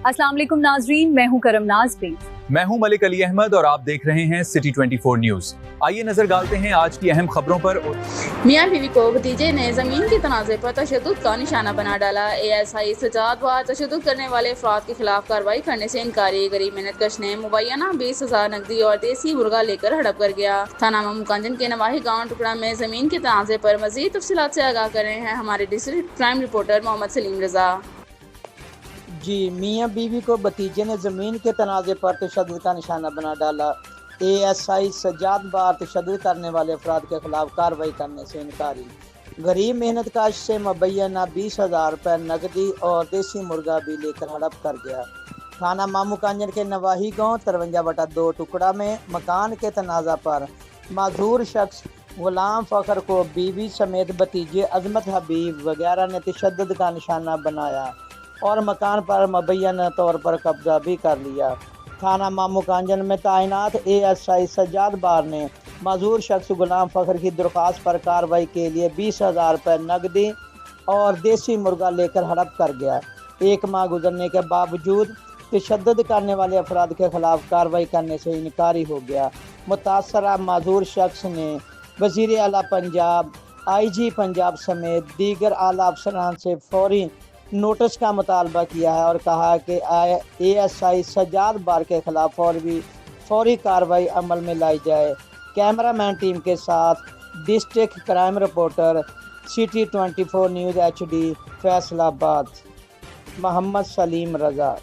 अस्सलाम वालेकुम नाजरीन, मैं हूं करम नाज प्लीज। मैं हूं मलिक अली अहमद और आप देख रहे हैं सिटी 24 न्यूज। आइए नजर डालते हैं आज की अहम खबरों पर। मियां बीवी को भतीजे ने जमीन के तनाज़े पर तशद्दुद का निशाना बना डाला। ASI सजाद व तशद्दुद करने वाले अफराद के खिलाफ कार्रवाई करने से इनकारी। गरीब मेहनतकश ने मुबैना 20,000 नकदी और देसी मुर्गा लेकर हड़प कर गया। थाना मामूकांजन के नवाही गाँव टुकड़ा में जमीन के तनाज़े पर मजीद तफसीलात से आगाह कर रहे हैं हमारे district crime reporter Mohammad Saleem Raza. जी, मियां बीवी को भतीजे ने ज़मीन के तनाज़े पर तशद्दुद का निशाना बना डाला। ASI सजाद बार तशद्दुद करने वाले अफराद के खिलाफ कार्रवाई करने से इनकारी। गरीब मेहनतकश से मुबैना 20,000 रुपये नकदी और देसी मुर्गा भी लेकर हड़प कर गया। थाना मामूकांजन के नवाही गाँव 53/2 टुकड़ा में मकान के तनाज़ा पर माजूर शख्स गुलाम फ़खर को बीवी समेत भतीजे अजमत हबीब वगैरह ने तशद्दुद का निशाना बनाया और मकान पर मुबैना तौर पर कब्जा भी कर लिया। थाना मामूकांजन में तैनात ASI सजाद बार ने माजूर शख्स गुलाम फ़खर की दरख्वास्त पर कार्रवाई के लिए 20,000 रुपये नकदी और देसी मुर्गा लेकर हड़प कर गया। एक माह गुजरने के बावजूद तशद्दुद करने वाले अफराद के खिलाफ कार्रवाई करने से इनकारी हो गया। मुतासरा माजूर शख्स ने वज़ीर आला पंजाब, IG पंजाब समेत दीगर आला अफसरान से फौरी नोटिस का मुतालबा किया है और कहा कि ASI सजाद बार के खिलाफ फौरी कार्रवाई अमल में लाई जाए। कैमरामैन टीम के साथ district crime reporter city 24 news HD Faisalabad Mohammad Saleem रजा।